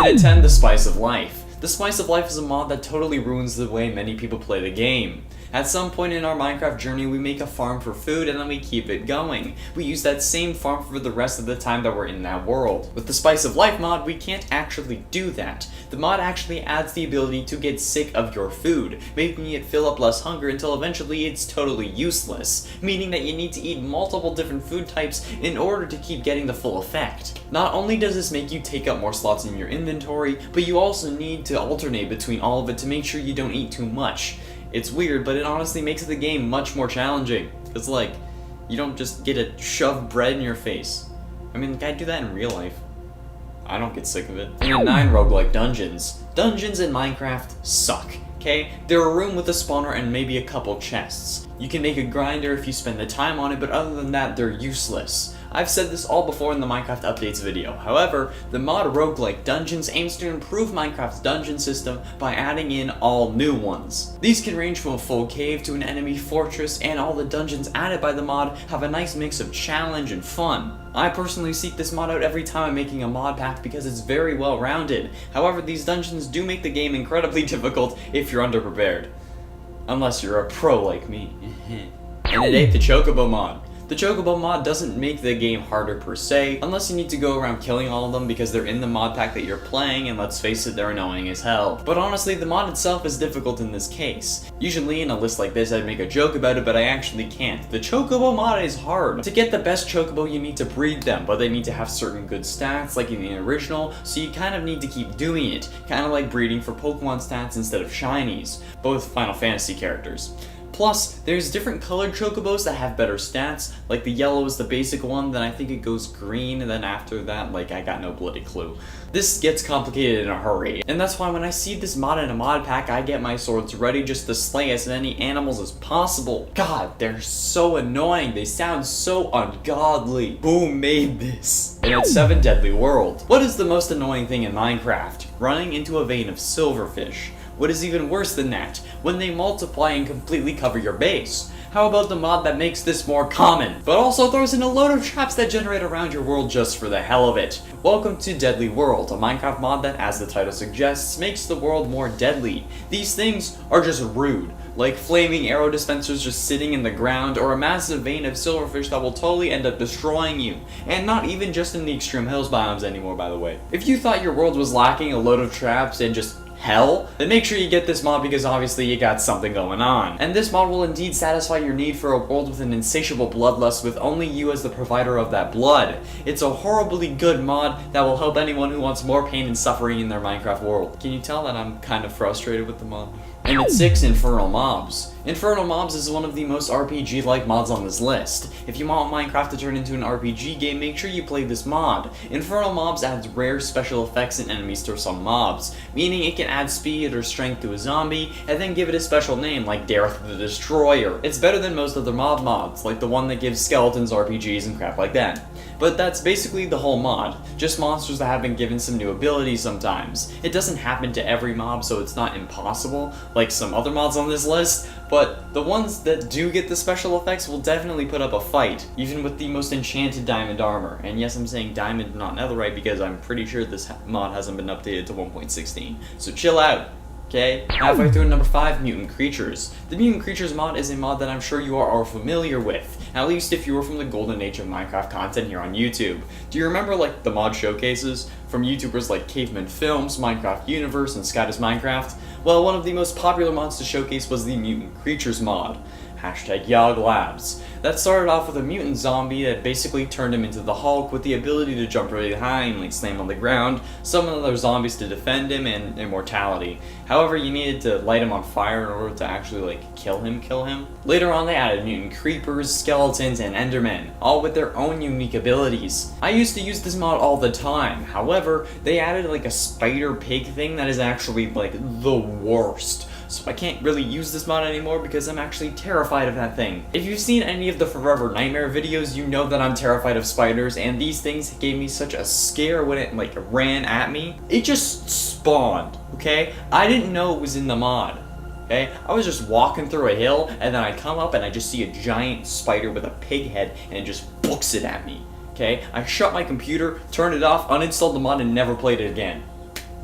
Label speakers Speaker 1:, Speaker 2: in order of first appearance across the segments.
Speaker 1: And at 10, the Spice of Life. The Spice of Life is a mod that totally ruins the way many people play the game. At some point in our Minecraft journey, we make a farm for food and then we keep it going. We use that same farm for the rest of the time that we're in that world. With the Spice of Life mod, we can't actually do that. The mod actually adds the ability to get sick of your food, making it fill up less hunger until eventually it's totally useless, meaning that you need to eat multiple different food types in order to keep getting the full effect. Not only does this make you take up more slots in your inventory, but you also need to alternate between all of it to make sure you don't eat too much. It's weird, but it honestly makes the game much more challenging. It's like, you don't just get to shove bread in your face. I mean, I do that in real life. I don't get sick of it. And at 9, roguelike dungeons. Dungeons in Minecraft suck, okay? They're a room with a spawner and maybe a couple chests. You can make a grinder if you spend the time on it, but other than that, they're useless. I've said this all before in the Minecraft Updates video. However, the mod Roguelike Dungeons aims to improve Minecraft's dungeon system by adding in all new ones. These can range from a full cave to an enemy fortress, and all the dungeons added by the mod have a nice mix of challenge and fun. I personally seek this mod out every time I'm making a mod pack because it's very well rounded. However, these dungeons do make the game incredibly difficult if you're underprepared. Unless you're a pro like me. And at 8, the Chocobo mod. The Chocobo mod doesn't make the game harder per se, unless you need to go around killing all of them because they're in the mod pack that you're playing, and let's face it, they're annoying as hell. But honestly, the mod itself is difficult in this case. Usually in a list like this I'd make a joke about it, but I actually can't. The Chocobo mod is hard. To get the best Chocobo you need to breed them, but they need to have certain good stats like in the original, so you kind of need to keep doing it. Kind of like breeding for Pokemon stats instead of shinies, both Final Fantasy characters. Plus, there's different colored chocobos that have better stats, like the yellow is the basic one, then I think it goes green, and then after that, like, I got no bloody clue. This gets complicated in a hurry, and that's why when I see this mod in a mod pack, I get my swords ready just to slay as many animals as possible. God, they're so annoying, they sound so ungodly. Who made this? And at 7, Deadly World. What is the most annoying thing in Minecraft? Running into a vein of silverfish. What is even worse than that? When they multiply and completely cover your base. How about the mod that makes this more common, but also throws in a load of traps that generate around your world just for the hell of it? Welcome to Deadly World, a Minecraft mod that, as the title suggests, makes the world more deadly. These things are just rude, like flaming arrow dispensers just sitting in the ground, or a massive vein of silverfish that will totally end up destroying you. And not even just in the extreme hills biomes anymore, by the way. If you thought your world was lacking a load of traps and just hell, then make sure you get this mod because obviously you got something going on. And this mod will indeed satisfy your need for a world with an insatiable bloodlust with only you as the provider of that blood. It's a horribly good mod that will help anyone who wants more pain and suffering in their Minecraft world. Can you tell that I'm kind of frustrated with the mod? And at 6, Infernal Mobs. Infernal Mobs is one of the most RPG-like mods on this list. If you want Minecraft to turn into an RPG game, make sure you play this mod. Infernal Mobs adds rare special effects and enemies to some mobs, meaning it can add speed or strength to a zombie, and then give it a special name like Dareth the Destroyer. It's better than most other mods, like the one that gives skeletons RPGs and crap like that. But that's basically the whole mod, just monsters that have been given some new abilities sometimes. It doesn't happen to every mob, so it's not impossible, like some other mods on this list, but the ones that do get the special effects will definitely put up a fight, even with the most enchanted diamond armor. And yes, I'm saying diamond, not netherite, because I'm pretty sure this mod hasn't been updated to 1.16, so chill out. Okay, halfway through number 5, Mutant Creatures. The Mutant Creatures mod is a mod that I'm sure you are all familiar with, at least if you were from the golden age of Minecraft content here on YouTube. Do you remember like the mod showcases from YouTubers like Caveman Films, Minecraft Universe, and Scott is Minecraft? Well, one of the most popular mods to showcase was the Mutant Creatures mod. #YogLabs. That started off with a mutant zombie that basically turned him into the Hulk with the ability to jump really high and like slam on the ground, summon other zombies to defend him, and immortality. However, you needed to light him on fire in order to actually like kill him. Later on they added mutant creepers, skeletons, and endermen, all with their own unique abilities. I used to use this mod all the time, however, they added like a spider pig thing that is actually like the worst. So I can't really use this mod anymore because I'm actually terrified of that thing. If you've seen any of the Forever Nightmare videos, you know that I'm terrified of spiders, and these things gave me such a scare when it like ran at me. It just spawned, okay? I didn't know it was in the mod, okay? I was just walking through a hill, and then I come up and I just see a giant spider with a pig head, and it just books it at me, okay? I shut my computer, turned it off, uninstalled the mod, and never played it again.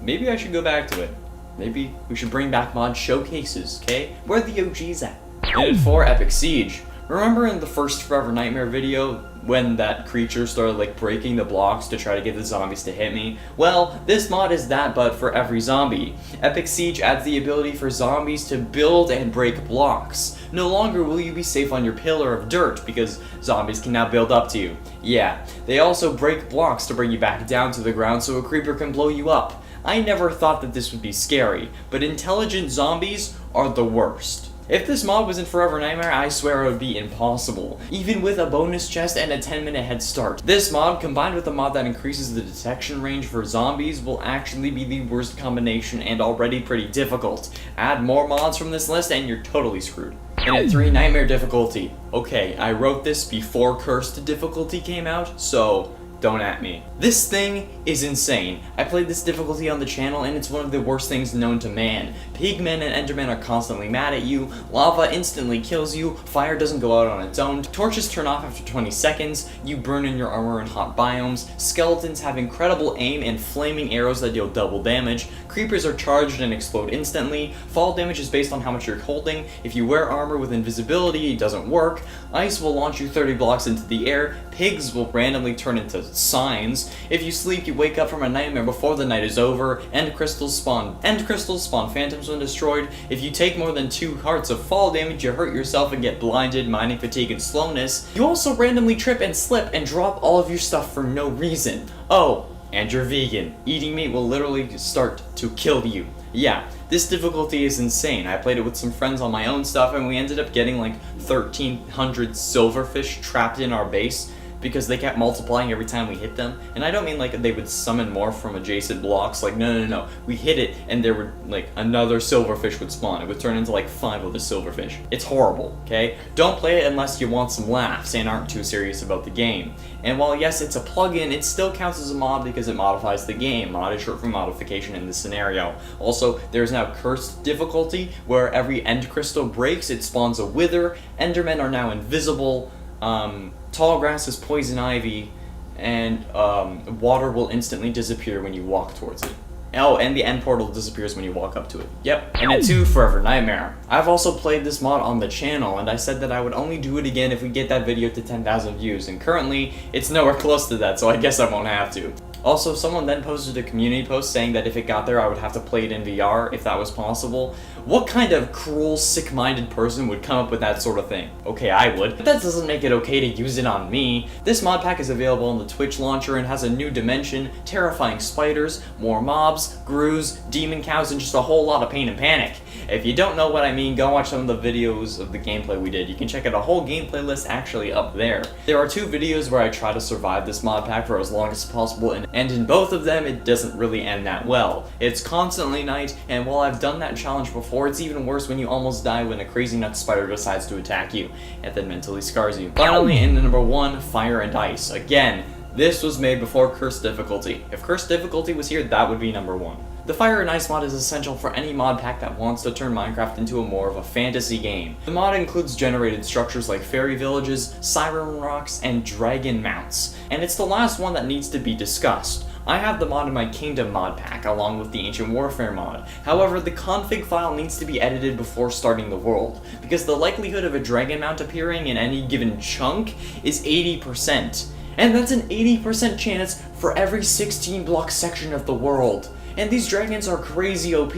Speaker 1: maybe I should go back to it. Maybe we should bring back mod showcases, okay? Where are the OGs at? And 4, Epic Siege. Remember in the first Forever Nightmare video when that creature started like breaking the blocks to try to get the zombies to hit me? Well, this mod is that, but for every zombie. Epic Siege adds the ability for zombies to build and break blocks. No longer will you be safe on your pillar of dirt because zombies can now build up to you. Yeah, they also break blocks to bring you back down to the ground so a creeper can blow you up. I never thought that this would be scary, but intelligent zombies are the worst. If this mod was in Forever Nightmare, I swear it would be impossible, even with a bonus chest and a 10-minute head start. This mod, combined with a mod that increases the detection range for zombies, will actually be the worst combination and already pretty difficult. Add more mods from this list and you're totally screwed. And at 3, Nightmare difficulty. Okay, I wrote this before Cursed difficulty came out, so don't at me. This thing is insane. I played this difficulty on the channel and it's one of the worst things known to man. Pigmen and Endermen are constantly mad at you, lava instantly kills you, fire doesn't go out on its own, torches turn off after 20 seconds, you burn in your armor in hot biomes, skeletons have incredible aim and flaming arrows that deal double damage, creepers are charged and explode instantly, fall damage is based on how much you're holding, if you wear armor with invisibility it doesn't work, ice will launch you 30 blocks into the air, pigs will randomly turn into signs, if you sleep you wake up from a nightmare before the night is over, end crystals spawn phantoms when destroyed, if you take more than 2 hearts of fall damage you hurt yourself and get blinded, mining fatigue and slowness, you also randomly trip and slip and drop all of your stuff for no reason. Oh, and you're vegan. Eating meat will literally start to kill you. Yeah, this difficulty is insane. I played it with some friends on my own stuff and we ended up getting like 1,300 silverfish trapped in our base because they kept multiplying every time we hit them. And I don't mean like they would summon more from adjacent blocks, like no. We hit it and there would like another silverfish would spawn. It would turn into like 5 of the silverfish. It's horrible, okay? Don't play it unless you want some laughs and aren't too serious about the game. And while yes, it's a plugin, it still counts as a mod because it modifies the game. Mod is short for modification in this scenario. Also, there's now Cursed difficulty, where every end crystal breaks, it spawns a wither, Endermen are now invisible, tall grass is poison ivy, and water will instantly disappear when you walk towards it. Oh, and the end portal disappears when you walk up to it. Yep. And at 2, Forever Nightmare. I've also played this mod on the channel, and I said that I would only do it again if we get that video to 10,000 views, and currently, it's nowhere close to that, so I guess I won't have to. Also, someone then posted a community post saying that if it got there, I would have to play it in VR, if that was possible. What kind of cruel, sick-minded person would come up with that sort of thing? Okay, I would, but that doesn't make it okay to use it on me. This mod pack is available on the Twitch launcher and has a new dimension, terrifying spiders, more mobs, grues, demon cows, and just a whole lot of pain and panic. If you don't know what I mean, go watch some of the videos of the gameplay we did. You can check out a whole gameplay list actually up there. There are 2 videos where I try to survive this mod pack for as long as possible, and in both of them, it doesn't really end that well. It's constantly night, and while I've done that challenge before, it's even worse when you almost die when a crazy nut spider decides to attack you, and then mentally scars you. Finally, in the number 1, Fire and Ice. Again, this was made before Cursed difficulty. If Cursed difficulty was here, that would be number 1. The Fire and Ice mod is essential for any mod pack that wants to turn Minecraft into more of a fantasy game. The mod includes generated structures like fairy villages, siren rocks, and dragon mounts. And it's the last one that needs to be discussed. I have the mod in my Kingdom mod pack, along with the Ancient Warfare mod. However, the config file needs to be edited before starting the world, because the likelihood of a dragon mount appearing in any given chunk is 80%. And that's an 80% chance for every 16 block section of the world. And these dragons are crazy OP.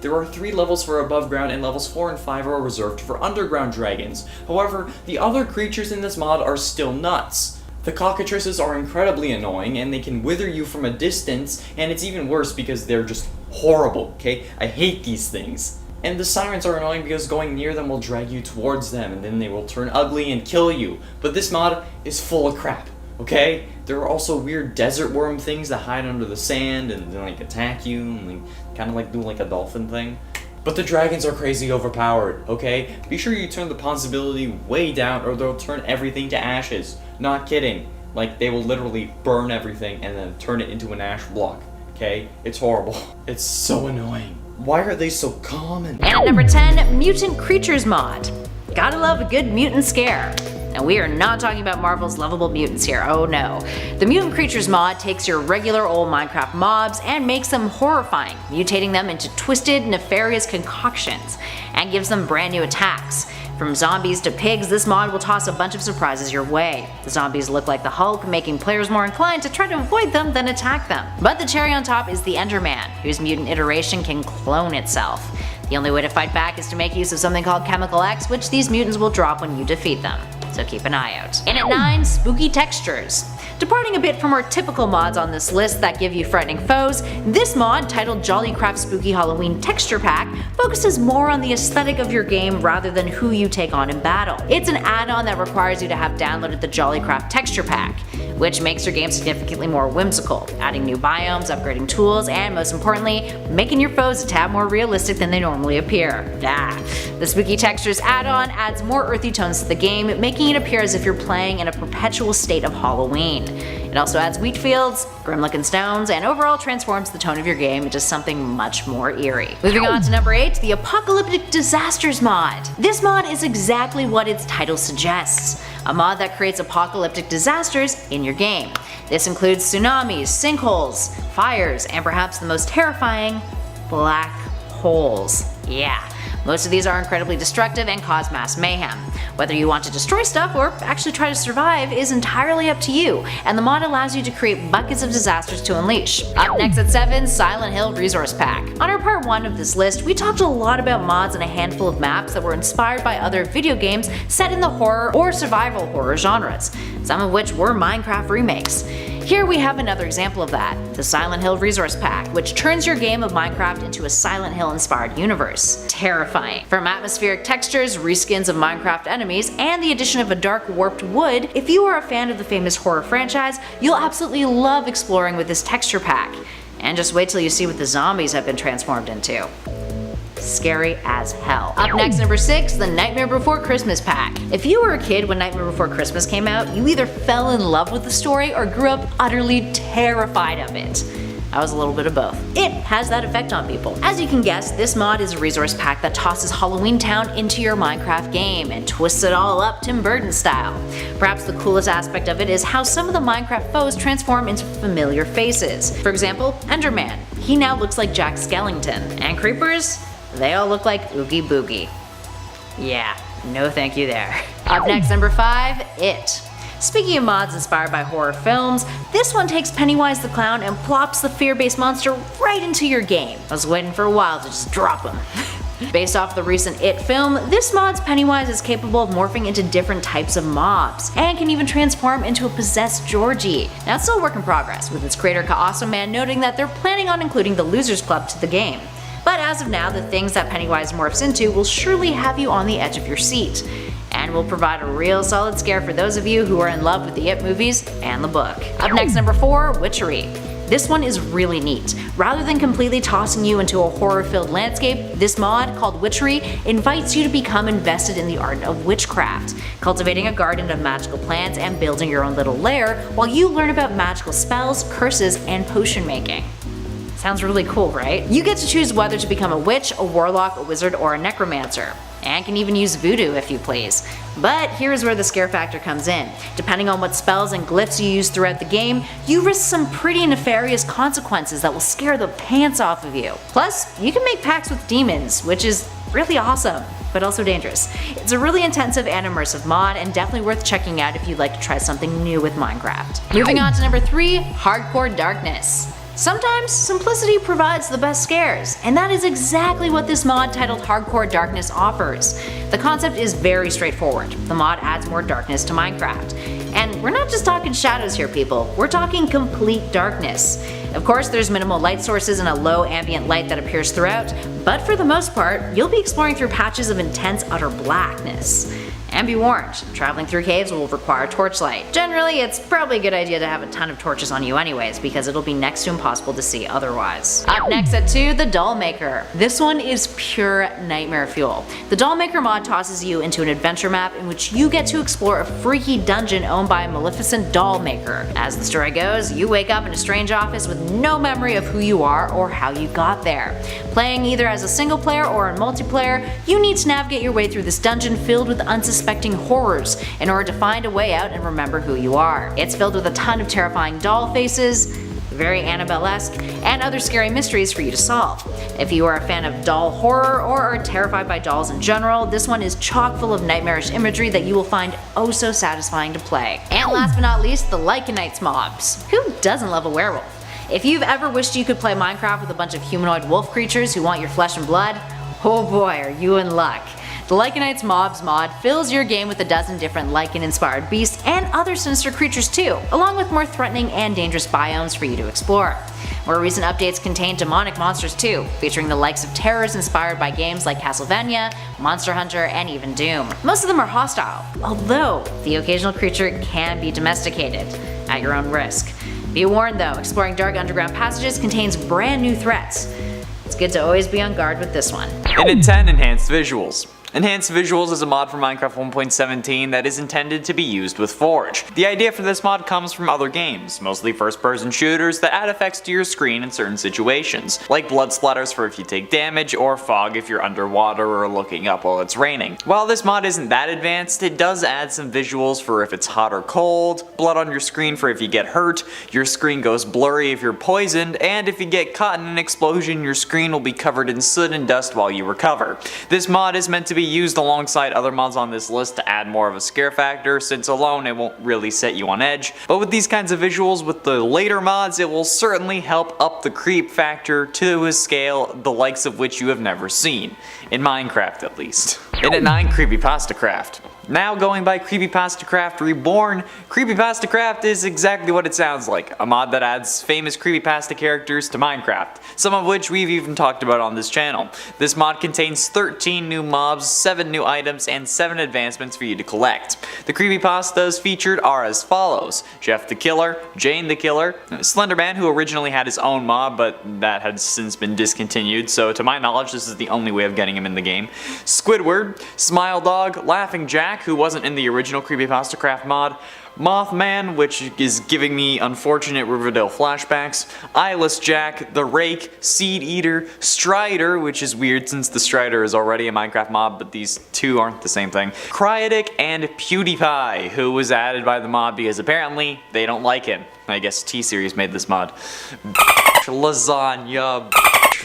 Speaker 1: There are 3 levels for above ground, and levels 4 and 5 are reserved for underground dragons. However, the other creatures in this mod are still nuts. The cockatrices are incredibly annoying, and they can wither you from a distance, and it's even worse because they're just horrible, okay? I hate these things. And the sirens are annoying because going near them will drag you towards them, and then they will turn ugly and kill you. But this mod is full of crap, okay? There are also weird desert worm things that hide under the sand and then like attack you and like kind of like do like a dolphin thing. But the dragons are crazy overpowered, okay? Be sure you turn the possibility way down or they'll turn everything to ashes. Not kidding. Like, they will literally burn everything and then turn it into an ash block, okay? It's horrible. It's so annoying. Why are they so common?
Speaker 2: And at number 10, Mutant Creatures mod. Gotta love a good mutant scare. And we are not talking about Marvel's lovable mutants here, oh no. The Mutant Creatures mod takes your regular old Minecraft mobs and makes them horrifying, mutating them into twisted, nefarious concoctions, and gives them brand new attacks. From zombies to pigs, this mod will toss a bunch of surprises your way. The zombies look like the Hulk, making players more inclined to try to avoid them than attack them. But the cherry on top is the Enderman, whose mutant iteration can clone itself. The only way to fight back is to make use of something called Chemical X, which these mutants will drop when you defeat them. So keep an eye out. And at 9, spooky textures. Departing a bit from our typical mods on this list that give you frightening foes, this mod, titled Jollycraft Spooky Halloween Texture Pack, focuses more on the aesthetic of your game rather than who you take on in battle. It's an add-on that requires you to have downloaded the Jollycraft Texture Pack, which makes your game significantly more whimsical, adding new biomes, upgrading tools, and most importantly, making your foes a tad more realistic than they normally appear. The Spooky Textures add-on adds more earthy tones to the game, making it appear as if you're playing in a perpetual state of Halloween. It also adds wheat fields, grim-looking stones, and overall transforms the tone of your game into something much more eerie. Moving on to number 8, the Apocalyptic Disasters mod. This mod is exactly what its title suggests, a mod that creates apocalyptic disasters in your game. This includes tsunamis, sinkholes, fires, and perhaps the most terrifying, black holes. Yeah. Most of these are incredibly destructive and cause mass mayhem. Whether you want to destroy stuff or actually try to survive is entirely up to you, and the mod allows you to create buckets of disasters to unleash. Up next at 7, Silent Hill Resource Pack. On our part 1 of this list, we talked a lot about mods and a handful of maps that were inspired by other video games set in the horror or survival horror genres, some of which were Minecraft remakes. Here we have another example of that, the Silent Hill Resource Pack, which turns your game of Minecraft into a Silent Hill inspired universe. Terrifying. From atmospheric textures, reskins of Minecraft enemies, and the addition of a dark warped wood, if you are a fan of the famous horror franchise, you'll absolutely love exploring with this texture pack. And just wait till you see what the zombies have been transformed into. Scary as hell. Up next, number 6, the Nightmare Before Christmas pack. If you were a kid when Nightmare Before Christmas came out, you either fell in love with the story or grew up utterly terrified of it. I was a little bit of both. It has that effect on people. As you can guess, this mod is a resource pack that tosses Halloween Town into your Minecraft game and twists it all up Tim Burton style. Perhaps the coolest aspect of it is how some of the Minecraft foes transform into familiar faces. For example, Enderman. He now looks like Jack Skellington. And creepers? They all look like Oogie Boogie. Yeah, no thank you there. Up next, number 5, It. Speaking of mods inspired by horror films, this one takes Pennywise the Clown and plops the fear-based monster right into your game. I was waiting for a while to just drop him. Based off the recent It film, this mod's Pennywise is capable of morphing into different types of mobs, and can even transform into a possessed Georgie. Now it's still a work in progress, with its creator Ka-Awesome noting that they're planning on including the Losers Club to the game. But as of now, the things that Pennywise morphs into will surely have you on the edge of your seat, and will provide a real solid scare for those of you who are in love with the It movies and the book. Up next, number 4, Witchery. This one is really neat. Rather than completely tossing you into a horror-filled landscape, this mod, called Witchery, invites you to become invested in the art of witchcraft, cultivating a garden of magical plants and building your own little lair while you learn about magical spells, curses, and potion making. Sounds really cool, right? You get to choose whether to become a witch, a warlock, a wizard, or a necromancer. And can even use voodoo if you please. But here's where the scare factor comes in. Depending on what spells and glyphs you use throughout the game, you risk some pretty nefarious consequences that will scare the pants off of you. Plus, you can make pacts with demons, which is really awesome, but also dangerous. It's a really intensive and immersive mod, and definitely worth checking out if you'd like to try something new with Minecraft. Moving on to number 3, Hardcore Darkness. Sometimes simplicity provides the best scares, and that is exactly what this mod titled Hardcore Darkness offers. The concept is very straightforward. The mod adds more darkness to Minecraft. And we're not just talking shadows here, people, we're talking complete darkness. Of course, there's minimal light sources and a low ambient light that appears throughout, but for the most part, you'll be exploring through patches of intense utter blackness. And be warned, traveling through caves will require torchlight. Generally, it's probably a good idea to have a ton of torches on you anyways, because it'll be next to impossible to see otherwise. Up next at 2, the Doll Maker. This one is pure nightmare fuel. The Doll Maker mod tosses you into an adventure map in which you get to explore a freaky dungeon owned by a maleficent doll maker. As the story goes, you wake up in a strange office with no memory of who you are or how you got there. Playing either as a single player or in multiplayer, you need to navigate your way through this dungeon filled with unsuspecting unsuspecting horrors in order to find a way out and remember who you are. It's filled with a ton of terrifying doll faces, very Annabelle-esque, and other scary mysteries for you to solve. If you are a fan of doll horror or are terrified by dolls in general, this one is chock full of nightmarish imagery that you will find oh so satisfying to play. And last but not least, the Lycanites mobs. Who doesn't love a werewolf? If you've ever wished you could play Minecraft with a bunch of humanoid wolf creatures who want your flesh and blood, oh boy are you in luck. The Lycanites Mobs mod fills your game with a dozen different Lycan-inspired beasts and other sinister creatures too, along with more threatening and dangerous biomes for you to explore. More recent updates contain demonic monsters too, featuring the likes of terrors inspired by games like Castlevania, Monster Hunter, and even Doom. Most of them are hostile, although the occasional creature can be domesticated, at your own risk. Be warned though, exploring dark underground passages contains brand new threats. It's good to always be on guard with this one.
Speaker 1: And at 10, enhanced visuals. Enhanced Visuals is a mod for Minecraft 1.17 that is intended to be used with Forge. The idea for this mod comes from other games, mostly first-person shooters that add effects to your screen in certain situations, like blood splatters for if you take damage, or fog if you're underwater or looking up while it's raining. While this mod isn't that advanced, it does add some visuals for if it's hot or cold, blood on your screen for if you get hurt, your screen goes blurry if you're poisoned, and if you get caught in an explosion, your screen will be covered in soot and dust while you recover. This mod is meant to be used alongside other mods on this list to add more of a scare factor, since alone it won't really set you on edge. But with these kinds of visuals with the later mods, it will certainly help up the creep factor to a scale the likes of which you have never seen. In Minecraft at least. And at 9, Creepypasta Craft. Now going by Creepypasta Craft Reborn, Creepypasta Craft is exactly what it sounds like, a mod that adds famous creepypasta characters to Minecraft, some of which we've even talked about on this channel. This mod contains 13 new mobs, 7 new items, and 7 advancements for you to collect. The creepypastas featured are as follows: Jeff the Killer, Jane the Killer, Slenderman, who originally had his own mob but that has since been discontinued, so to my knowledge this is the only way of getting him in the game, Squidward, Smile Dog, Laughing Jack, who wasn't in the original Creepypasta Craft mod, Mothman, which is giving me unfortunate Riverdale flashbacks, Eyeless Jack, The Rake, Seed Eater, Strider, which is weird since the Strider is already a Minecraft mob, but these two aren't the same thing, Cryotic, and PewDiePie, who was added by the mod because apparently they don't like him. I guess T-Series made this mod. Lasagna.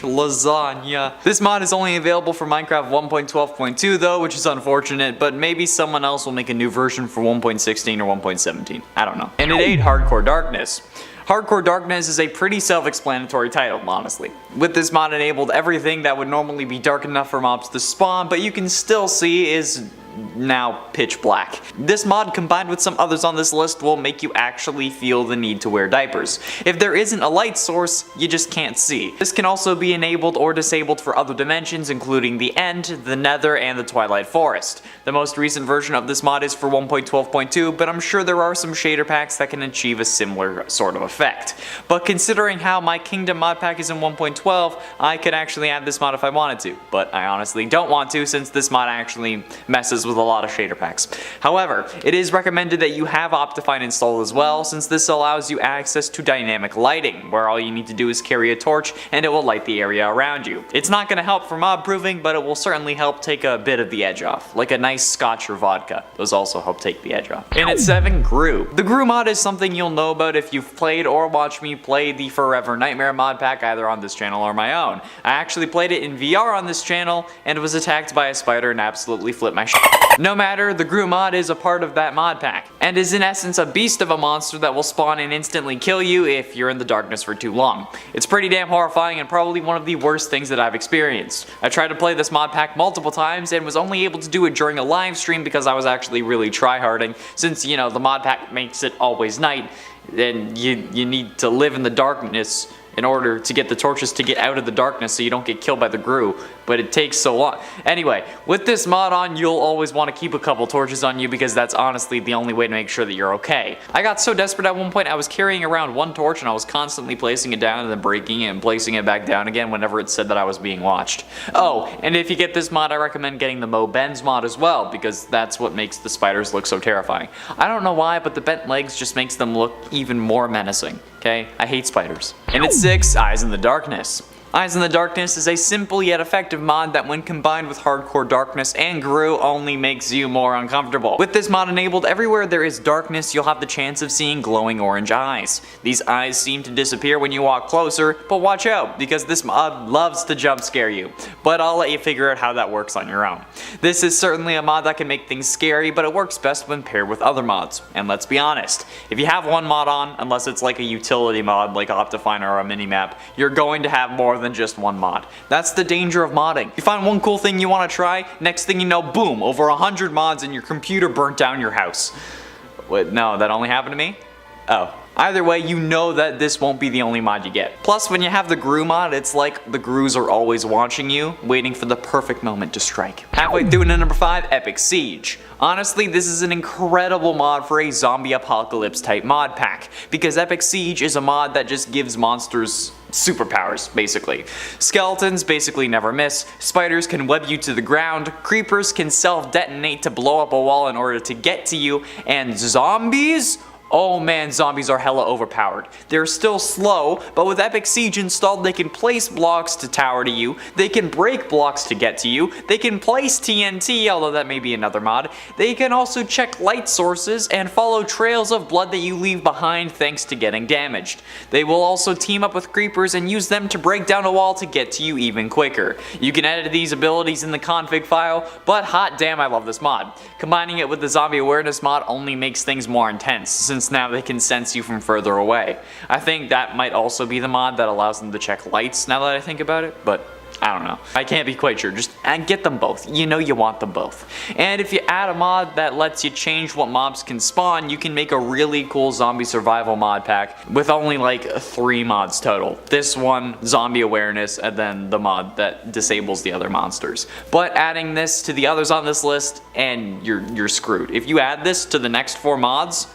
Speaker 1: Lasagna. This mod is only available for Minecraft 1.12.2 though, which is unfortunate, but maybe someone else will make a new version for 1.16 or 1.17. I don't know. And at 8, Hardcore Darkness. Hardcore Darkness is a pretty self-explanatory title, honestly. With this mod enabled, everything that would normally be dark enough for mobs to spawn, but you can still see is now pitch black. This mod combined with some others on this list will make you actually feel the need to wear diapers. If there isn't a light source, you just can't see. This can also be enabled or disabled for other dimensions including the End, the Nether, and the Twilight Forest. The most recent version of this mod is for 1.12.2, but I'm sure there are some shader packs that can achieve a similar sort of effect. But considering how my Kingdom mod pack is in 1.12, I could actually add this mod if I wanted to, but I honestly don't want to since this mod actually messes with a lot of shader packs. However, it is recommended that you have Optifine installed as well, since this allows you access to dynamic lighting, where all you need to do is carry a torch and it will light the area around you. It's not going to help for mob proofing, but it will certainly help take a bit of the edge off, like a nice scotch or vodka. Those also help take the edge off. And at 7, Gru. The Gru mod is something you'll know about if you've played or watched me play the Forever Nightmare mod pack either on this channel or my own. I actually played it in VR on this channel and was attacked by a spider and absolutely flipped my shit. No matter, the Gru mod is a part of that mod pack, and is in essence a beast of a monster that will spawn and instantly kill you if you're in the darkness for too long. It's pretty damn horrifying and probably one of the worst things that I've experienced. I tried to play this mod pack multiple times and was only able to do it during a live stream because I was actually really tryharding, since, you know, the mod pack makes it always night, and you need to live in the darkness in order to get the torches to get out of the darkness so you don't get killed by the Gru, but it takes so long. Anyway, with this mod on, you'll always want to keep a couple torches on you because that's honestly the only way to make sure that you're okay. I got so desperate at one point I was carrying around one torch and I was constantly placing it down and then breaking it and placing it back down again whenever it said that I was being watched. Oh, and if you get this mod, I recommend getting the Mo Benz mod as well, because that's what makes the spiders look so terrifying. I don't know why, but the bent legs just makes them look even more menacing. Okay, I hate spiders. And at 6, Eyes in the Darkness. Eyes in the Darkness is a simple yet effective mod that when combined with hardcore darkness and Gru only makes you more uncomfortable. With this mod enabled, everywhere there is darkness you'll have the chance of seeing glowing orange eyes. These eyes seem to disappear when you walk closer, but watch out because this mod loves to jump scare you. But I'll let you figure out how that works on your own. This is certainly a mod that can make things scary, but it works best when paired with other mods. And let's be honest, if you have one mod on, unless it's like a utility mod like Optifine or a minimap, you're going to have more than just one mod. That's the danger of modding. You find one cool thing you want to try, next thing you know, boom, over 100 mods and your computer burnt down your house. Wait, no, that only happened to me? Oh. Either way, you know that this won't be the only mod you get. Plus, when you have the Gru mod, it's like the Grus are always watching you, waiting for the perfect moment to strike. Halfway through into number 5, Epic Siege. Honestly, this is an incredible mod for a zombie apocalypse type mod pack, because Epic Siege is a mod that just gives monsters superpowers, basically. Skeletons basically never miss, spiders can web you to the ground, creepers can self-detonate to blow up a wall in order to get to you, and zombies? Oh man, zombies are hella overpowered. They're still slow, but with Epic Siege installed, they can place blocks to tower to you, they can break blocks to get to you, they can place TNT, although that may be another mod, they can also check light sources and follow trails of blood that you leave behind thanks to getting damaged. They will also team up with creepers and use them to break down a wall to get to you even quicker. You can edit these abilities in the config file, but hot damn I love this mod. Combining it with the zombie awareness mod only makes things more intense, since now they can sense you from further away. I think that might also be the mod that allows them to check lights now that I think about it, but I don't know. I can't be quite sure, just get them both. You know you want them both. And if you add a mod that lets you change what mobs can spawn, you can make a really cool zombie survival mod pack with only like 3 mods total. This one, zombie awareness, and then the mod that disables the other monsters. But adding this to the others on this list, and you're screwed. If you add this to the next 4 mods,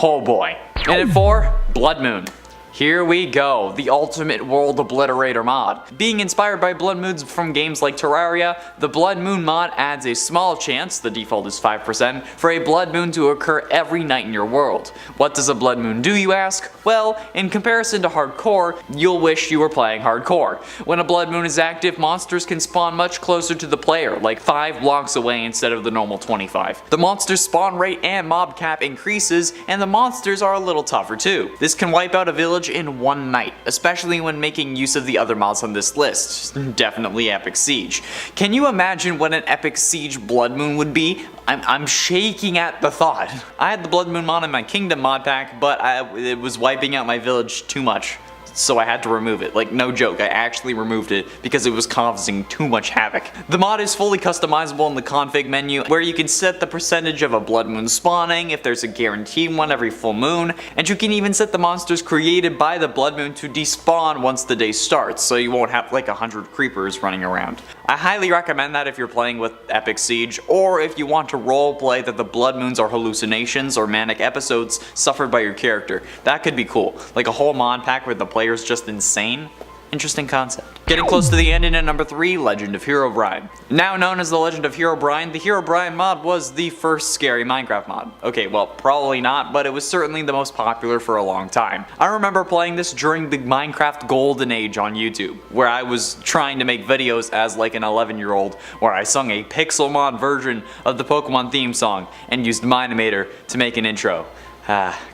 Speaker 1: oh boy. And at 4, Blood Moon. Here we go, the ultimate world obliterator mod. Being inspired by blood moons from games like Terraria, the Blood Moon mod adds a small chance, the default is 5%, for a blood moon to occur every night in your world. What does a blood moon do, you ask? Well, in comparison to hardcore, you'll wish you were playing hardcore. When a blood moon is active, monsters can spawn much closer to the player, like 5 blocks away instead of the normal 25. The monster's spawn rate and mob cap increases, and the monsters are a little tougher too. This can wipe out a village in one night, especially when making use of the other mods on this list. Definitely Epic Siege. Can you imagine what an Epic Siege Blood Moon would be? I'm shaking at the thought. I had the Blood Moon mod in my Kingdom mod pack, but it was wiping out my village too much. So I had to remove it. Like, no joke, I actually removed it because it was causing too much havoc. The mod is fully customizable in the config menu, where you can set the percentage of a blood moon spawning, if there's a guaranteed one every full moon, and you can even set the monsters created by the blood moon to despawn once the day starts, so you won't have like 100 creepers running around. I highly recommend that if you're playing with Epic Siege, or if you want to roleplay that the blood moons are hallucinations or manic episodes suffered by your character. That could be cool. Like a whole mod pack where the player's just insane. Interesting concept. Getting close to the end, and at number 3, Legend of Herobrine. Now known as the Legend of Herobrine, the Herobrine mod was the first scary Minecraft mod. Okay, well, probably not, but it was certainly the most popular for a long time. I remember playing this during the Minecraft Golden Age on YouTube, where I was trying to make videos as like an 11-year-old, where I sung a pixel mod version of the Pokemon theme song and used Minimator to make an intro.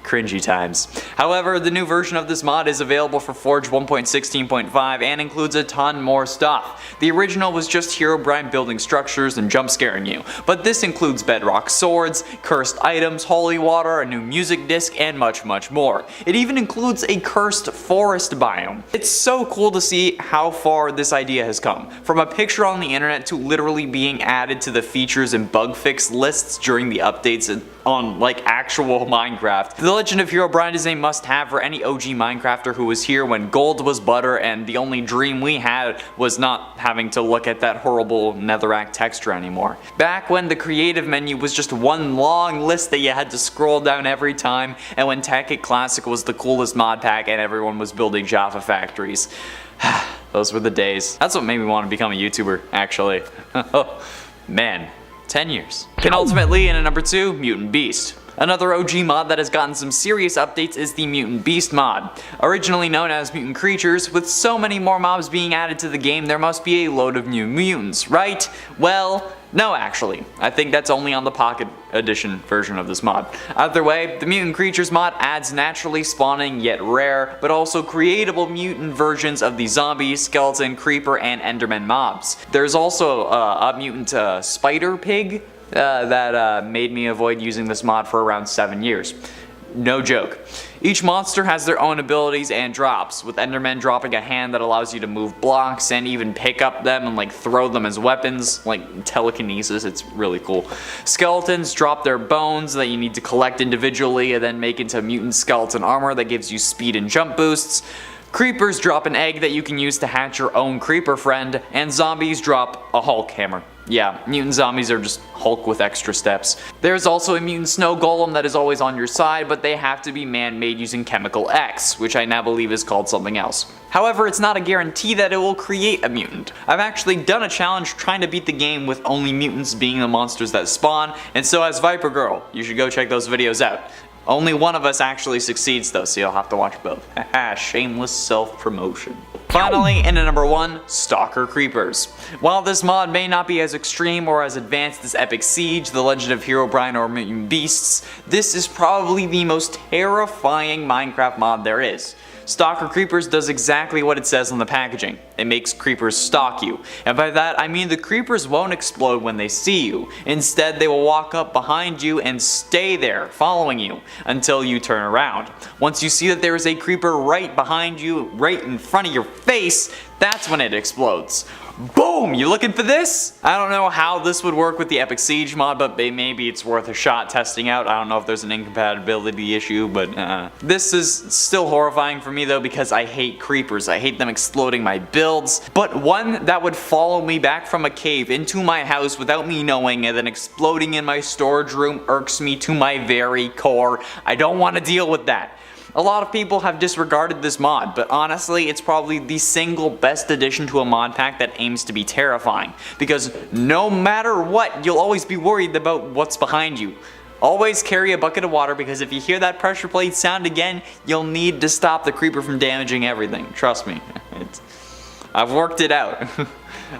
Speaker 1: Cringy times. However, the new version of this mod is available for Forge 1.16.5 and includes a ton more stuff. The original was just Herobrine building structures and jump scaring you, but this includes bedrock swords, cursed items, holy water, a new music disc, and much more. It even includes a cursed forest biome. It's so cool to see how far this idea has come, from a picture on the internet to literally being added to the features and bug fix lists during the updates on like actual Minecraft. The Legend of Herobrine is a must-have for any OG Minecrafter who was here when gold was butter and the only dream we had was not having to look at that horrible netherrack texture anymore. Back when the creative menu was just one long list that you had to scroll down every time, and when Tekkit Classic was the coolest mod pack and everyone was building Java factories. Those were the days. That's what made me want to become a YouTuber, actually. Oh, man. 10 years. Penultimately, and at number 2, Mutant Beast. Another OG mod that has gotten some serious updates is the Mutant Beast mod. Originally known as Mutant Creatures, with so many more mobs being added to the game, there must be a load of new mutants, right? Well, no actually. I think that's only on the Pocket Edition version of this mod. Either way, the Mutant Creatures mod adds naturally spawning yet rare, but also creatable mutant versions of the zombie, skeleton, creeper, and enderman mobs. There's also a mutant spider pig that made me avoid using this mod for around 7 years. No joke. Each monster has their own abilities and drops, with Endermen dropping a hand that allows you to move blocks and even pick up them and like throw them as weapons, like telekinesis. It's really cool. Skeletons drop their bones that you need to collect individually and then make into mutant skeleton armor that gives you speed and jump boosts. Creepers drop an egg that you can use to hatch your own creeper friend, and zombies drop a Hulk hammer. Yeah, mutant zombies are just Hulk with extra steps. There's also a mutant snow golem that is always on your side, but they have to be man-made using Chemical X, which I now believe is called something else. However, it's not a guarantee that it will create a mutant. I've actually done a challenge trying to beat the game with only mutants being the monsters that spawn, and so has Viper Girl. You should go check those videos out. Only one of us actually succeeds though, so you'll have to watch both. Haha, shameless self-promotion. Finally, in at number 1, Stalker Creepers. While this mod may not be as extreme or as advanced as Epic Siege, The Legend of Herobrine, or Mutant Beasts, this is probably the most terrifying Minecraft mod there is. Stalker Creepers does exactly what it says on the packaging. It makes creepers stalk you. And by that, I mean the creepers won't explode when they see you. Instead, they will walk up behind you and stay there, following you, until you turn around. Once you see that there is a creeper right behind you, right in front of your face, that's when it explodes. Boom! You looking for this? I don't know how this would work with the Epic Siege mod, but maybe it's worth a shot testing out. I don't know if there's an incompatibility issue, but this is still horrifying for me though, because I hate creepers. I hate them exploding my builds. But one that would follow me back from a cave into my house without me knowing and then exploding in my storage room irks me to my very core. I don't want to deal with that. A lot of people have disregarded this mod, but honestly, it's probably the single best addition to a mod pack that aims to be terrifying. Because no matter what, you'll always be worried about what's behind you. Always carry a bucket of water, because if you hear that pressure plate sound again, you'll need to stop the creeper from damaging everything. Trust me. I've worked it out.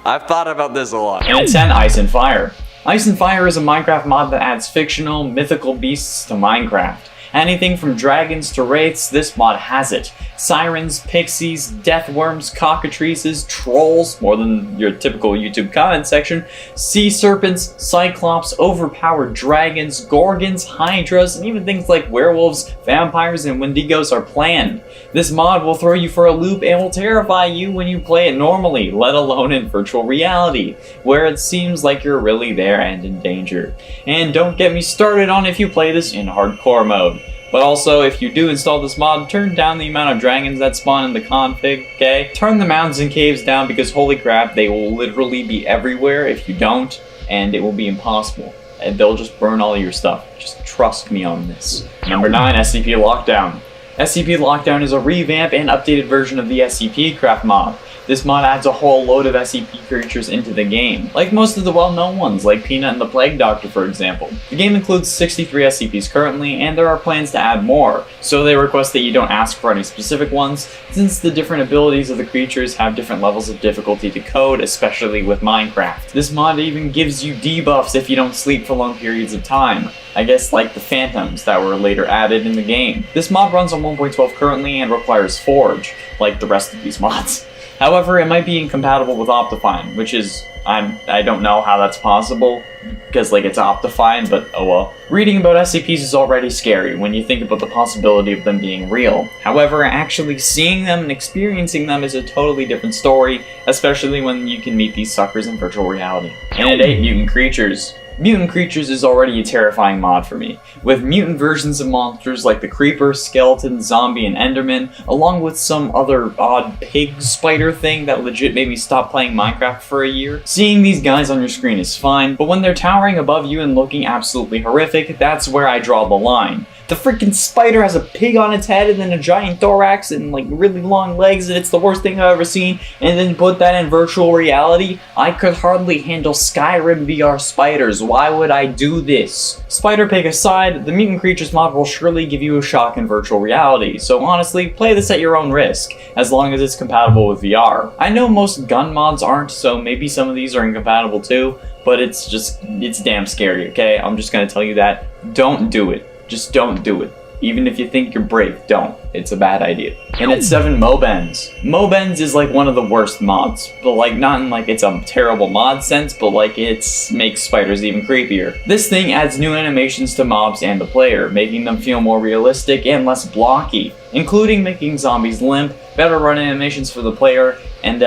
Speaker 1: I've thought about this a lot.
Speaker 3: And 10, Ice and Fire. Ice and Fire is a Minecraft mod that adds fictional, mythical beasts to Minecraft. Anything from dragons to wraiths, this mod has it. Sirens, pixies, deathworms, cockatrices, trolls, more than your typical YouTube comment section, sea serpents, cyclops, overpowered dragons, gorgons, hydras, and even things like werewolves, vampires, and wendigos are planned. This mod will throw you for a loop and will terrify you when you play it normally, let alone in virtual reality, where it seems like you're really there and in danger. And don't get me started on if you play this in hardcore mode. But also, if you do install this mod, turn down the amount of dragons that spawn in the config, okay? Turn the mountains and caves down, because holy crap, they will literally be everywhere if you don't, and it will be impossible. And they'll just burn all your stuff. Just trust me on this. Number 9, SCP Lockdown. SCP Lockdown is a revamp and updated version of the SCP Craft mod. This mod adds a whole load of SCP creatures into the game, like most of the well-known ones, like Peanut and the Plague Doctor, for example. The game includes 63 SCPs currently, and there are plans to add more, so they request that you don't ask for any specific ones, since the different abilities of the creatures have different levels of difficulty to code, especially with Minecraft. This mod even gives you debuffs if you don't sleep for long periods of time. I guess like the phantoms that were later added in the game. This mod runs on 1.12 currently and requires Forge, like the rest of these mods. However, it might be incompatible with Optifine, which is, I don't know how that's possible, because like it's Optifine, but oh well. Reading about SCPs is already scary when you think about the possibility of them being real. However, actually seeing them and experiencing them is a totally different story, especially when you can meet these suckers in virtual reality. And at 8, Mutant Creatures. Mutant Creatures is already a terrifying mod for me, with mutant versions of monsters like the Creeper, Skeleton, Zombie, and Enderman, along with some other odd pig spider thing that legit made me stop playing Minecraft for a year. Seeing these guys on your screen is fine, but when they're towering above you and looking absolutely horrific, that's where I draw the line. The freaking spider has a pig on its head and then a giant thorax and like really long legs, and it's the worst thing I've ever seen. And then put that in virtual reality, I could hardly handle Skyrim VR spiders, Why would I do this? Spider pig aside, the Mutant Creatures mod will surely give you a shock in virtual reality, so honestly, play this at your own risk, as long as it's compatible with VR. I know most gun mods aren't, so maybe some of these are incompatible too, but it's damn scary, okay? I'm just gonna tell you that. Don't do it. Just don't do it. Even if you think you're brave, don't. It's a bad idea. And at 7, Mobends. Mobends is like one of the worst mods, but like not in like it's a terrible mod sense, but like makes spiders even creepier. This thing adds new animations to mobs and the player, making them feel more realistic and less blocky, including making zombies limp, better run animations for the player, and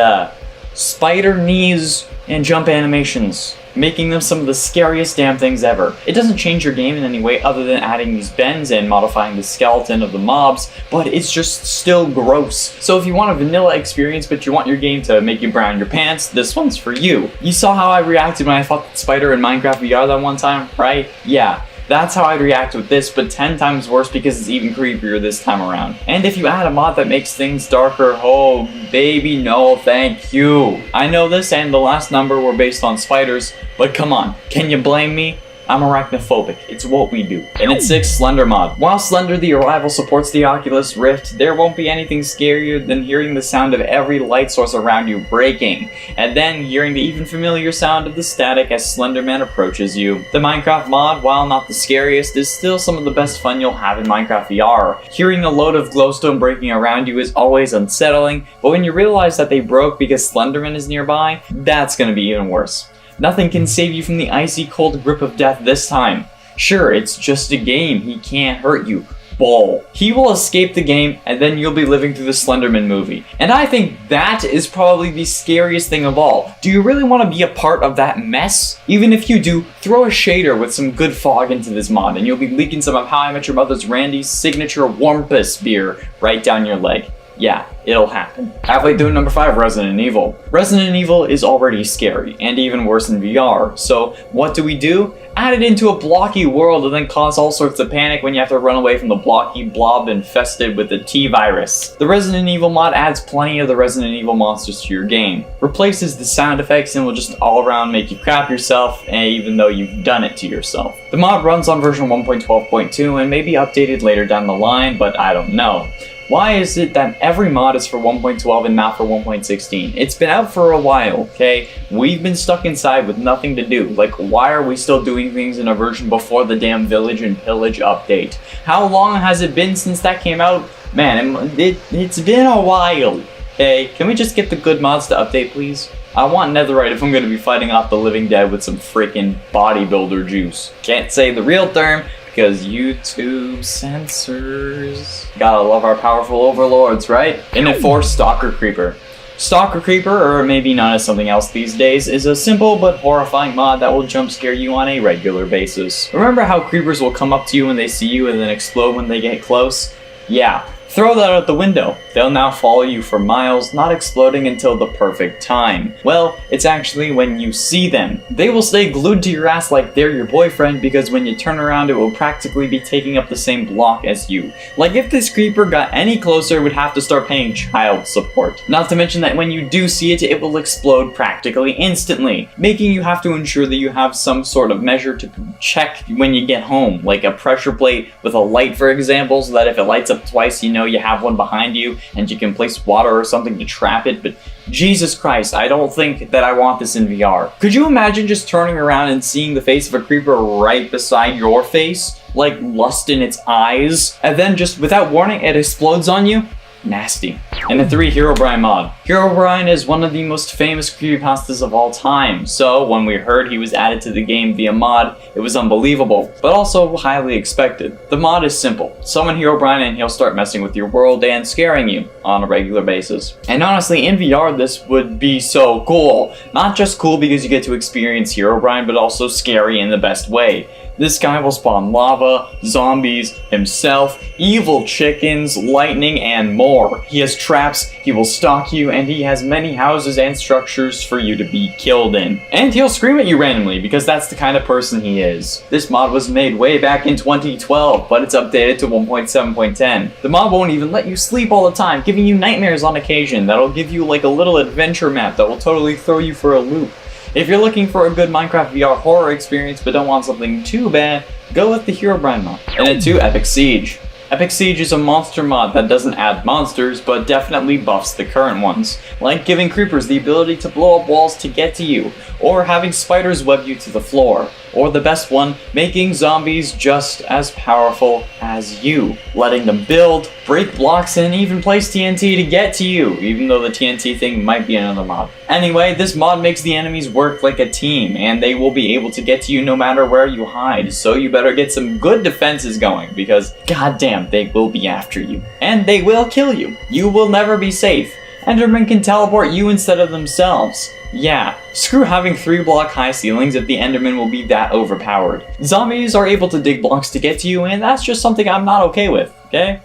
Speaker 3: spider knees and jump animations, making them some of the scariest damn things ever. It doesn't change your game in any way other than adding these bends and modifying the skeleton of the mobs, but it's just still gross. So if you want a vanilla experience but you want your game to make you brown your pants, this one's for you. You saw how I reacted when I fought that spider in Minecraft VR that one time, right? Yeah. That's how I'd react with this, but 10 times worse because it's even creepier this time around. And if you add a mod that makes things darker, oh baby, no thank you. I know this and the last number were based on spiders, but come on, can you blame me? I'm arachnophobic, it's what we do. And at 6, Slender mod. While Slender the Arrival supports the Oculus Rift, there won't be anything scarier than hearing the sound of every light source around you breaking, and then hearing the even familiar sound of the static as Slenderman approaches you. The Minecraft mod, while not the scariest, is still some of the best fun you'll have in Minecraft VR. Hearing a load of glowstone breaking around you is always unsettling, but when you realize that they broke because Slenderman is nearby, that's gonna be even worse. Nothing can save you from the icy cold grip of death this time. Sure, it's just a game, he can't hurt you. Bull. He will escape the game, and then you'll be living through the Slenderman movie. And I think that is probably the scariest thing of all. Do you really want to be a part of that mess? Even if you do, throw a shader with some good fog into this mod, and you'll be leaking some of How I Met Your Mother's Randy's signature Warmpus beer right down your leg. Yeah, it'll happen. Halfway through number 5, Resident Evil. Resident Evil is already scary, and even worse in VR, so what do? Add it into a blocky world and then cause all sorts of panic when you have to run away from the blocky blob infested with the T-virus. The Resident Evil mod adds plenty of the Resident Evil monsters to your game, replaces the sound effects, and will just all around make you crap yourself, even though you've done it to yourself. The mod runs on version 1.12.2 and may be updated later down the line, but I don't know. Why is it that every mod is for 1.12 and not for 1.16? It's been out for a while, okay? We've been stuck inside with nothing to do. Like, why are we still doing things in a version before the damn Village and Pillage update? How long has it been since that came out? Man, it's been a while, okay? Can we just get the good mods to update, please? I want netherite if I'm gonna be fighting off the living dead with some freaking bodybuilder juice. Can't say the real term, because YouTube censors. Gotta love our powerful overlords, right? And at 4, Stalker Creeper. Stalker Creeper, or maybe known as something else these days, is a simple but horrifying mod that will jump scare you on a regular basis. Remember how creepers will come up to you when they see you and then explode when they get close? Yeah. Throw that out the window. They'll now follow you for miles, not exploding until the perfect time. Well, it's actually when you see them. They will stay glued to your ass like they're your boyfriend because when you turn around it will practically be taking up the same block as you. Like if this creeper got any closer it would have to start paying child support. Not to mention that when you do see it, it will explode practically instantly, making you have to ensure that you have some sort of measure to check when you get home, like a pressure plate with a light for example, so that if it lights up twice you know you have one behind you and you can place water or something to trap it, but Jesus Christ, I don't think that I want this in VR. Could you imagine just turning around and seeing the face of a creeper right beside your face? Like lust in its eyes? And then just without warning, it explodes on you? Nasty. And the 3, Herobrine mod. Herobrine is one of the most famous creepypastas of all time, so when we heard he was added to the game via mod, it was unbelievable, but also highly expected. The mod is simple. Summon Herobrine and he'll start messing with your world and scaring you on a regular basis. And honestly, in VR this would be so cool. Not just cool because you get to experience Herobrine, but also scary in the best way. This guy will spawn lava, zombies, himself, evil chickens, lightning, and more. He has traps, he will stalk you, and he has many houses and structures for you to be killed in. And he'll scream at you randomly, because that's the kind of person he is. This mod was made way back in 2012, but it's updated to 1.7.10. The mod won't even let you sleep all the time, giving you nightmares on occasion that'll give you like a little adventure map that will totally throw you for a loop. If you're looking for a good Minecraft VR horror experience but don't want something too bad, go with the herobrine mod. And then 2, Epic Siege. Epic Siege is a monster mod that doesn't add monsters, but definitely buffs the current ones, like giving creepers the ability to blow up walls to get to you, or having spiders web you to the floor, or the best one, making zombies just as powerful as you, letting them build, break blocks, and even place TNT to get to you, even though the TNT thing might be another mod. Anyway, this mod makes the enemies work like a team, and they will be able to get to you no matter where you hide, so you better get some good defenses going, because goddamn, they will be after you. And they will kill you. You will never be safe. Endermen can teleport you instead of themselves. Yeah, screw having 3-block high ceilings if the Enderman will be that overpowered. Zombies are able to dig blocks to get to you, and that's just something I'm not okay with, okay?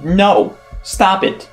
Speaker 3: No. Stop it.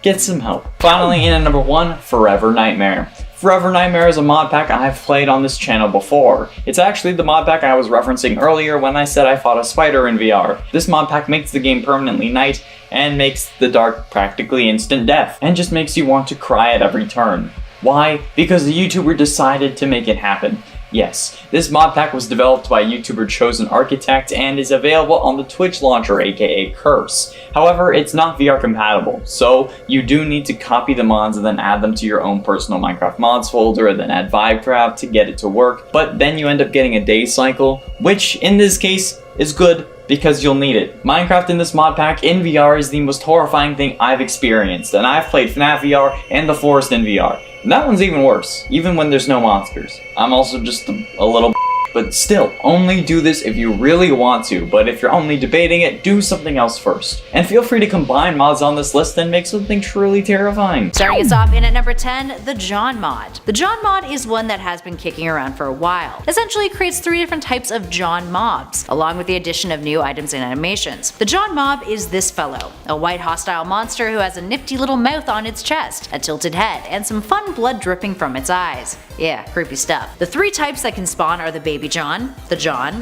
Speaker 3: Get some help. Finally, in at number 1, Forever Nightmare. Forever Nightmare is a mod pack I've played on this channel before. It's actually the mod pack I was referencing earlier when I said I fought a spider in VR. This mod pack makes the game permanently night and makes the dark practically instant death, and just makes you want to cry at every turn. Why? Because the YouTuber decided to make it happen. Yes, this mod pack was developed by YouTuber Chosen Architect and is available on the Twitch launcher, aka Curse. However, it's not VR compatible, so you do need to copy the mods and then add them to your own personal Minecraft mods folder and then add Vibecraft to get it to work, but then you end up getting a day cycle, which in this case is good because you'll need it. Minecraft in this mod pack in VR is the most horrifying thing I've experienced, and I've played FNAF VR and The Forest in VR. And that one's even worse, even when there's no monsters. I'm also just a little but still, only do this if you really want to, but if you're only debating it, do something else first. And feel free to combine mods on this list and make something truly terrifying.
Speaker 2: Starting us off in at number 10, the John mod. The John mod is one that has been kicking around for a while. Essentially, it creates 3 different types of John mobs, along with the addition of new items and animations. The John mob is this fellow, a white hostile monster who has a nifty little mouth on its chest, a tilted head, and some fun blood dripping from its eyes. Yeah, creepy stuff. The 3 types that can spawn are the Baby John,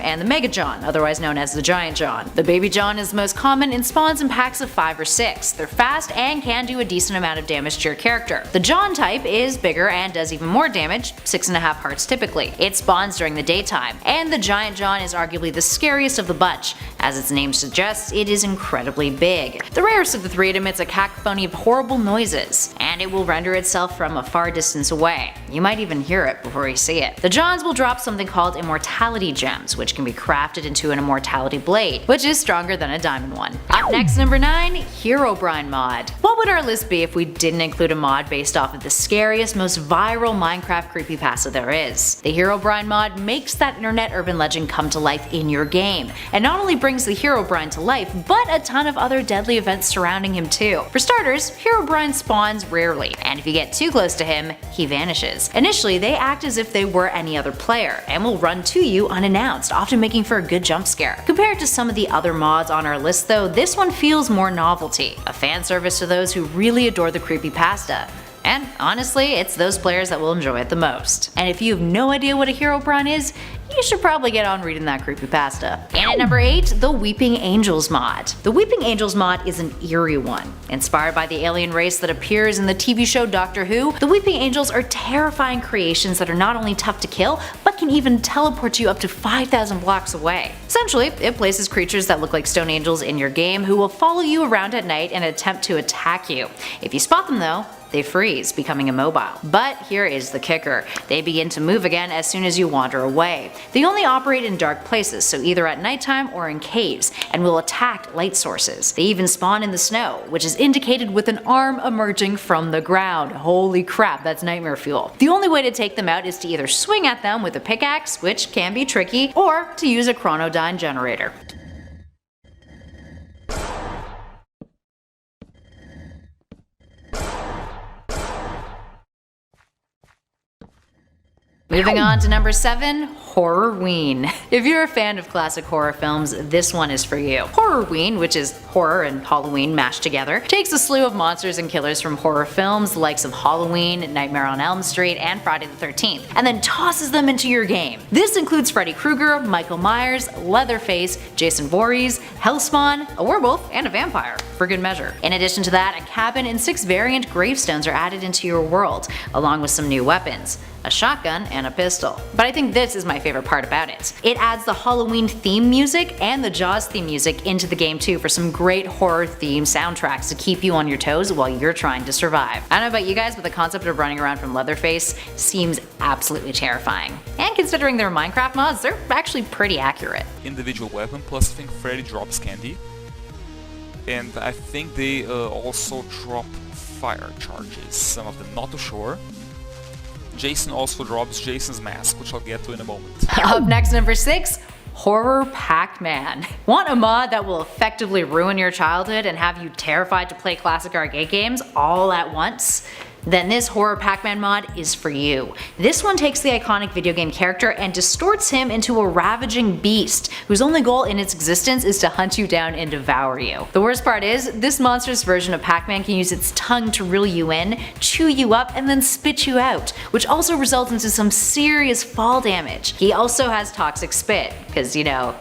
Speaker 2: and the Mega John, otherwise known as the Giant John. The Baby John is the most common and spawns in packs of 5 or 6. They're fast and can do a decent amount of damage to your character. The John type is bigger and does even more damage, 6.5 hearts typically. It spawns during the daytime, and the Giant John is arguably the scariest of the bunch. As its name suggests, it is incredibly big. The rarest of the 3 emits a cacophony of horrible noises, and it will render itself from a far distance away. You might even hear it before you see it. The Johns will drop something called immortality gems, which can be crafted into an immortality blade, which is stronger than a diamond one. Up next, number 9, Herobrine mod. What would our list be if we didn't include a mod based off of the scariest, most viral Minecraft creepypasta there is? The Herobrine mod makes that internet urban legend come to life in your game, and not only brings the Herobrine to life, but a ton of other deadly events surrounding him too. For starters, Herobrine spawns rarely, and if you get too close to him, he vanishes. Initially, they act as if they were any other player, and will run to you unannounced, often making for a good jump scare. Compared to some of the other mods on our list though, this one feels more novelty, a fan service to those who really adore the creepypasta. And honestly, it's those players that will enjoy it the most. And if you have no idea what a Herobrine is, you should probably get on reading that creepypasta. And at number 8, the Weeping Angels mod. The Weeping Angels mod is an eerie one. Inspired by the alien race that appears in the TV show Doctor Who, the Weeping Angels are terrifying creations that are not only tough to kill, but can even teleport you up to 5,000 blocks away. Essentially, it places creatures that look like stone angels in your game who will follow you around at night and attempt to attack you. If you spot them though, they freeze, becoming immobile. But here is the kicker. They begin to move again as soon as you wander away. They only operate in dark places, so either at nighttime or in caves, and will attack light sources. They even spawn in the snow, which is indicated with an arm emerging from the ground. Holy crap, that's nightmare fuel. The only way to take them out is to either swing at them with a pickaxe, which can be tricky, or to use a chronodyne generator. Moving on to number 7, Horrorween. If you're a fan of classic horror films, this one is for you. Horrorween, which is horror and Halloween mashed together, takes a slew of monsters and killers from horror films, the likes of Halloween, Nightmare on Elm Street, and Friday the 13th, and then tosses them into your game. This includes Freddy Krueger, Michael Myers, Leatherface, Jason Voorhees, Hellspawn, a werewolf, and a vampire. for good measure. In addition to that, a cabin and 6 variant gravestones are added into your world, along with some new weapons. A shotgun and a pistol. But I think this is my favorite part about it. It adds the Halloween theme music and the Jaws theme music into the game too for some great horror themed soundtracks to keep you on your toes while you're trying to survive. I don't know about you guys, but the concept of running around from Leatherface seems absolutely terrifying. And considering they're Minecraft mods, they're actually pretty accurate.
Speaker 4: Individual weapon, plus I think Freddy drops candy. And I think they also drop fire charges, some of them, not too sure. Jason also drops Jason's mask, which I'll get to in a moment.
Speaker 2: Up next, number 6. Horror Pac-Man. Want a mod that will effectively ruin your childhood and have you terrified to play classic arcade games all at once? Then this Horror Pac-Man mod is for you. This one takes the iconic video game character and distorts him into a ravaging beast whose only goal in its existence is to hunt you down and devour you. The worst part is, this monstrous version of Pac-Man can use its tongue to reel you in, chew you up, and then spit you out, which also results into some serious fall damage. He also has toxic spit, because you know,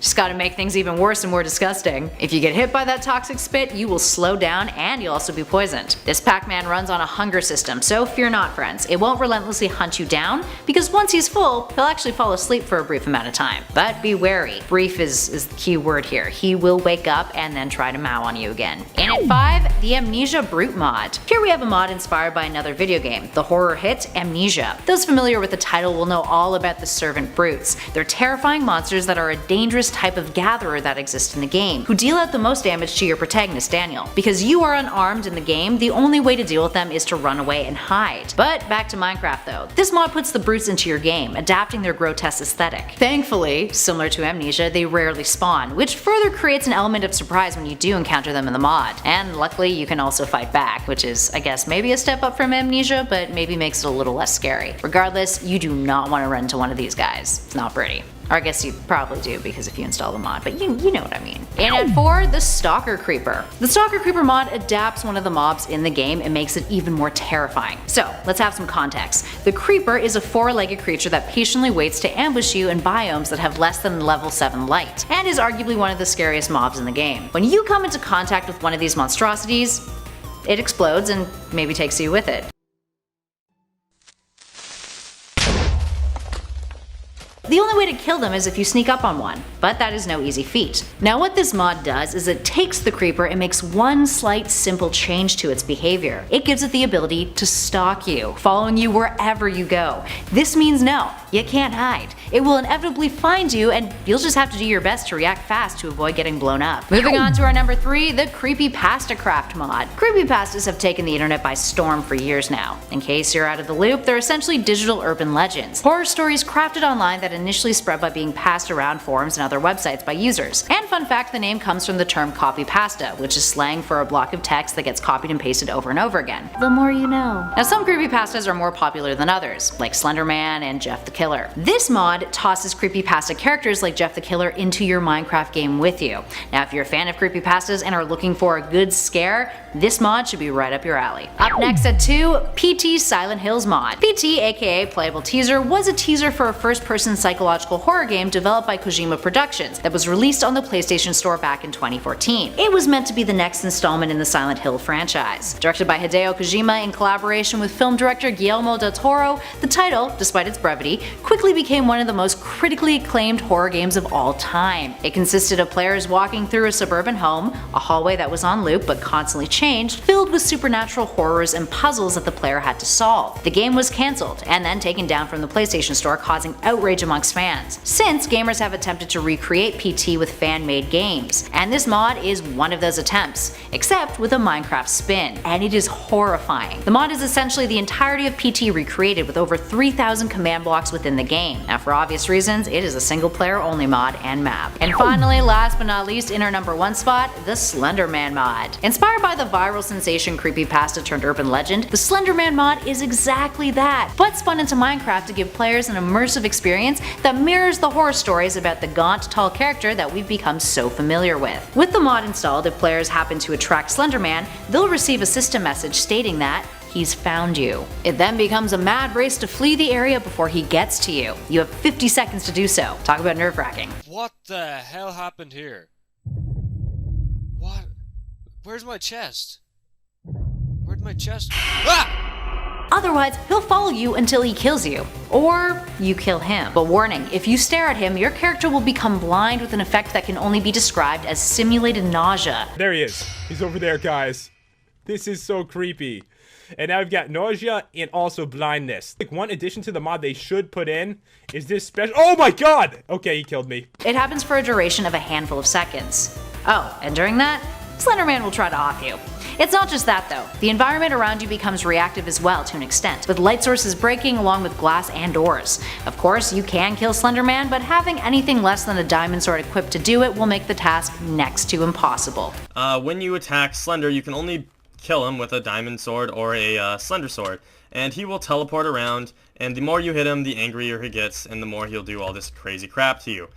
Speaker 2: just gotta make things even worse and more disgusting. If you get hit by that toxic spit, you will slow down and you'll also be poisoned. This Pac-Man runs on a hunger system, so fear not friends. It won't relentlessly hunt you down, because once he's full, he'll actually fall asleep for a brief amount of time. But be wary. Brief is the key word here. He will wake up and then try to mow on you again. In at 5, the Amnesia Brute mod. Here we have a mod inspired by another video game, the horror hit Amnesia. Those familiar with the title will know all about the servant brutes. They're terrifying monsters that are a dangerous type of gatherer that exists in the game, who deal out the most damage to your protagonist Daniel. Because you are unarmed in the game, the only way to deal with them is to run away and hide. But back to Minecraft though. This mod puts the brutes into your game, adapting their grotesque aesthetic. Thankfully, similar to Amnesia, they rarely spawn, which further creates an element of surprise when you do encounter them in the mod. And luckily you can also fight back, which is, I guess, maybe a step up from Amnesia, but maybe makes it a little less scary. Regardless, you do not want to run into one of these guys. It's not pretty. Or I guess you probably do because if you install the mod, but you know what I mean. And at 4, the Stalker Creeper. The Stalker Creeper mod adapts one of the mobs in the game and makes it even more terrifying. So let's have some context. The Creeper is a 4-legged creature that patiently waits to ambush you in biomes that have less than level 7 light, and is arguably one of the scariest mobs in the game. When you come into contact with one of these monstrosities, it explodes and maybe takes you with it. The only way to kill them is if you sneak up on one, but that is no easy feat. Now what this mod does is it takes the creeper and makes one slight simple change to its behavior. It gives it the ability to stalk you, following you wherever you go. This means no, you can't hide. It will inevitably find you and you'll just have to do your best to react fast to avoid getting blown up. Moving on to our number 3, the Creepypasta Craft mod. Creepypastas have taken the internet by storm for years now. In case you're out of the loop, they're essentially digital urban legends. Horror stories crafted online that initially spread by being passed around forums and other websites by users. And fun fact, the name comes from the term copypasta, which is slang for a block of text that gets copied and pasted over and over again. The more you know. Now some creepypastas are more popular than others, like Slenderman and Jeff the Killer. This mod tosses creepypasta characters like Jeff the Killer into your Minecraft game with you. Now if you're a fan of creepypastas and are looking for a good scare, this mod should be right up your alley. Up next at 2, PT Silent Hills mod. PT, aka Playable Teaser, was a teaser for a first-person psychological horror game developed by Kojima Productions that was released on the PlayStation Store back in 2014. It was meant to be the next installment in the Silent Hill franchise. Directed by Hideo Kojima in collaboration with film director Guillermo del Toro, the title, despite its brevity, quickly became one of the most critically acclaimed horror games of all time. It consisted of players walking through a suburban home, a hallway that was on loop but constantly changed, filled with supernatural horrors and puzzles that the player had to solve. The game was cancelled and then taken down from the PlayStation Store, causing outrage amongst fans. Since, gamers have attempted to recreate PT with fan-made games, and this mod is one of those attempts, except with a Minecraft spin, and it is horrifying. The mod is essentially the entirety of PT recreated with over 3,000 command blocks within the game. Now for obvious reasons, it is a single player only mod and map. And finally, last but not least, in our number 1 spot, the Slenderman mod. Inspired by the viral sensation creepypasta turned urban legend, the Slenderman mod is exactly that, but spun into Minecraft to give players an immersive experience that mirrors the horror stories about the gaunt, tall character that we've become so familiar with. With the mod installed, if players happen to attract Slenderman, they'll receive a system message stating that he's found you. It then becomes a mad race to flee the area before he gets to you. You have 50 seconds to do so. Talk about nerve-wracking.
Speaker 5: What the hell happened here? What? Where's my chest? Where'd my chest? Ah!
Speaker 2: Otherwise, he'll follow you until he kills you. Or you kill him. But warning, if you stare at him, your character will become blind with an effect that can only be described as simulated nausea.
Speaker 6: There he is. He's over there, guys. This is so creepy. And now we've got nausea and also blindness. Like, one addition to the mod they should put in is this special— oh my god! Okay, he killed me.
Speaker 2: It happens for a duration of a handful of seconds. Oh, and during that, Slenderman will try to off you. It's not just that though, the environment around you becomes reactive as well to an extent, with light sources breaking along with glass and doors. Of course, you can kill Slenderman, but having anything less than a diamond sword equipped to do it will make the task next to impossible.
Speaker 7: When you attack Slender, you can only kill him with a diamond sword or a Slender sword, and he will teleport around, and the more you hit him, the angrier he gets, and the more he'll do all this crazy crap to you.